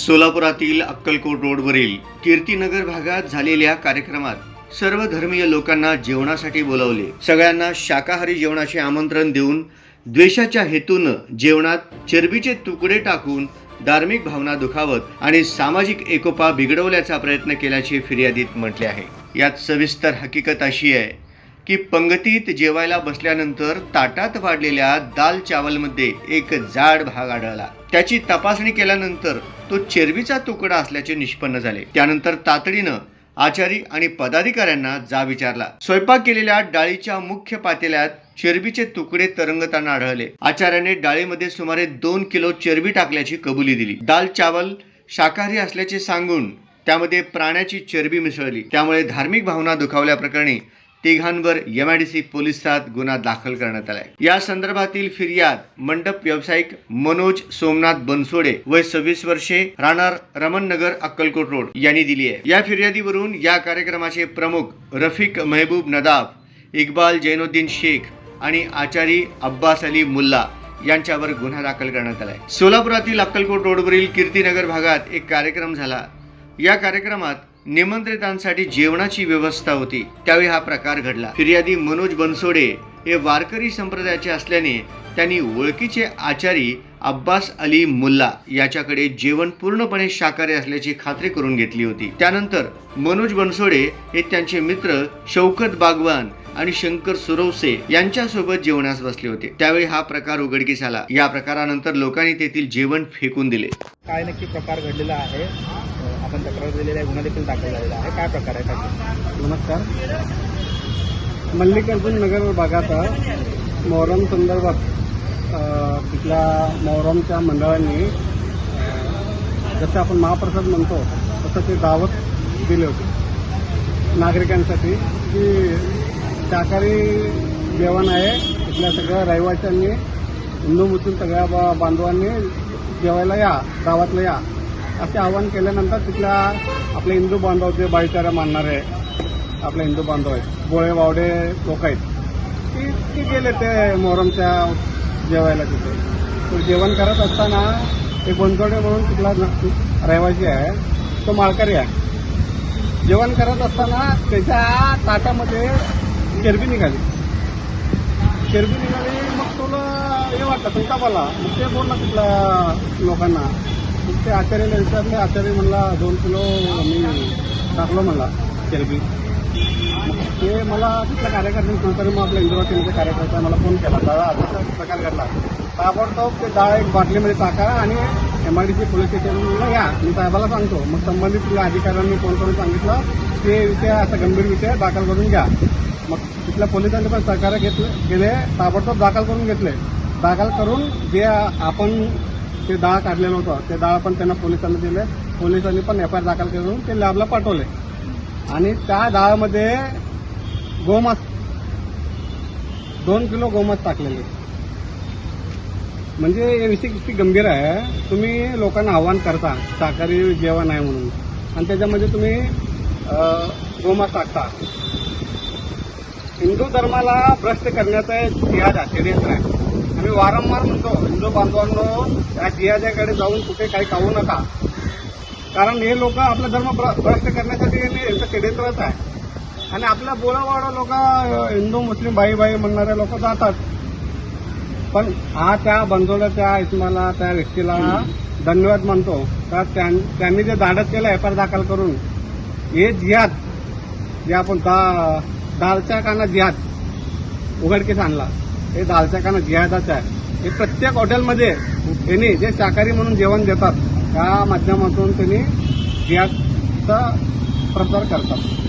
सोलापुरातील अक्कलकोट रोडवरील कीर्तिनगर भागात झालेल्या कार्यक्रमात सर्व धर्मीय लोकांना जेवणासाठी बोलावले। सगळ्यांना शाकाहारी जेवणाचे आमंत्रण देऊन द्वेषाच्या हेतून जेवणात चरबीचे तुकडे टाकून धार्मिक भावना दुखावत आणि सामाजिक एकोपा बिघडवल्याचा प्रयत्न केल्याचे फिर्यादीत म्हटले आहे। यात सविस्तर हकीकत अशी आहे की पंगतीत जेवायला बसल्यानंतर ताटात वाढलेल्या दाल चावलमध्ये एक जाड भाग आढळला। त्याची तपासणी केल्यानंतर तो चरबीचा तुकडा असल्याचे निष्पन्न झाले। त्यानंतर तातडीनं आचारी आणि पदाधिकाऱ्यांना जाब विचारला। स्वयंपाक केलेल्या डाळीच्या मुख्य पातेल्यात चरबीचे तुकडे तरंगताना आढळले। आचार्याने डाळीमध्ये सुमारे 2 किलो चरबी टाकल्याची कबुली दिली। दाल चावल शाकाहारी असल्याचे सांगून त्यामध्ये प्राण्याची चरबी मिसळली। त्यामुळे धार्मिक भावना दुखावल्याप्रकरणी तिघांवर MIDC पोलिसात गुन्हा दाखल करण्यात आला आहे। या संदर्भातील फिर्याद मंडप व्यावसायिक मनोज सोमनाथ बनसोडे वय 26 वर्षे, राहणार रमणनगर अक्कलकोट रोड यांनी दिली आहे। या फिर्यादीवरून या कार्यक्रमाचे प्रमुख रफिक महबूब नदाफ, इक्बाल जैनुद्दीन शेख आणि आचारी अब्बास अली मुल्ला यांच्यावर गुन्हा दाखल करण्यात आला आहे। सोलापुरातील अक्कलकोट रोडवरील कीर्तिनगर भागात एक कार्यक्रम झाला। या कार्यक्रमात निमंत्रितांसाठी जेवणाची व्यवस्था होती, त्यावेळी हा प्रकार घडला। फिर्यादी मनोज बनसोडे हे वारकरी संप्रदायाचे असल्याने त्यांनी ओळखीचे आचारी अब्बास अली मुल्ला याच्याकडे जेवण पूर्णपणे शाकाहारी असल्याची खात्री करून घेतली होती। त्यानंतर मनोज बनसोडे हे त्यांचे मित्र शौकत बागवान आणि शंकर सुरवसे यांच्यासोबत जेवणास बसले होते। त्यावेळी हा प्रकार उघडकीस आला। या प्रकारानंतर लोकांनी तेथील जेवण फेकून दिले। काय नक्की प्रकार घडलेला आहे? आपण तक्रार दिलेला आहे, गुन्हा देखील दाखल झालेला आहे। काय प्रकार आहे त्याचा? नमस्कार। मल्लिकार्जुन नगर भागात मोहरम संदर्भात तिथल्या मोहरमच्या मंडळांनी जसं आपण महाप्रसाद म्हणतो तसं ते दावत दिले होते नागरिकांसाठी की शाकाहारी जेवण आहे। तिथल्या सगळ्या रहिवाशांनी, हिंदू मुस्लिम सगळ्या बांधवांनी जेवायला या, दावतला या असे आवाहन केल्यानंतर तिथल्या आपले हिंदू बांधव जे भाईचारा मानणारे आपले हिंदू बांधव आहेत, गोळे वावडे लोक आहेत, ती गेले ते मोहरमच्या जेवायला तिथे। तो जेवण करत असताना एक बनसोडे म्हणून तिथला रहिवासी आहे, तो माळकरी आहे। जेवण करत असताना त्याच्या ताटामध्ये चरबी निघाली। मग तुला हे वाटतं संतापाला, मग ते बोलला तिथल्या लोकांना। मग ते आचार्याला विचारले, आचार्य म्हणला 2 किलो मी टाकलो म्हणला चरबी। ते मला तिथल्या कार्यकर्त्यांनी फोन करून मग आपल्या हिंदू सेनेच्या कार्यकर्त्यांना मला फोन केला, दादा असा प्रकार घडला, ताबडतोब ते डाळ एक बाटलीमध्ये टाका आणि MIDC पोलीस स्टेशनला या, मी साहेबाला सांगतो। मग संबंधित तिथल्या अधिकाऱ्यांनी फोन करून सांगितलं ते विषय असा गंभीर विषय दाखल करून घ्या। मग तिथल्या पोलिसांनी पण सहकार्य केले, ताबडतोब दाखल करून घेतले। दाखल करून जे आपण ते डाळ काढलेलं होतं ते डाळ पण त्यांना पोलिसांना दिले। पोलिसांनी पण FIR दाखल करून ते लॅबला पाठवले आणि त्या डाळमध्ये गोमांस 2 किलो गोमांस टाकलेले। म्हणजे हे विषय किती गंभीर आहे। तुम्ही लोकांना आव्हान करता शाकाहारी जेवण आहे म्हणून आणि त्याच्यामध्ये तुम्ही गोमांस टाकता। हिंदू धर्माला भ्रष्ट करण्याचं जिहाद आहे, षडयंत्र आहे। आम्ही वारंवार म्हणतो हिंदू बांधवांनो या जिहाद्याकडे जाऊन कुठे काही खाऊ नका, कारण हे लोक आपला धर्म भ्रष्ट करण्यासाठी यांचं षडयंत्रच आहे। आणि आपल्या बोळावाडा लोक हिंदू मुस्लिम भाई म्हणणारे लोक जातात, पण हा त्या बनसोड्याच्या इस्माला त्या व्यक्तीला धन्यवाद मानतो का त्यांनी जे धाडस केलं FIR दाखल करून हे जिहाद जे आपण दालच्या काना जिहाद उघडकीस आणला, हे दालच्या काना जिहादाच आहे। हे प्रत्येक हॉटेलमध्ये त्यांनी जे शाकाहारी म्हणून जेवण देतात त्या माध्यमातून त्यांनी जिहादचा प्रचार करतात।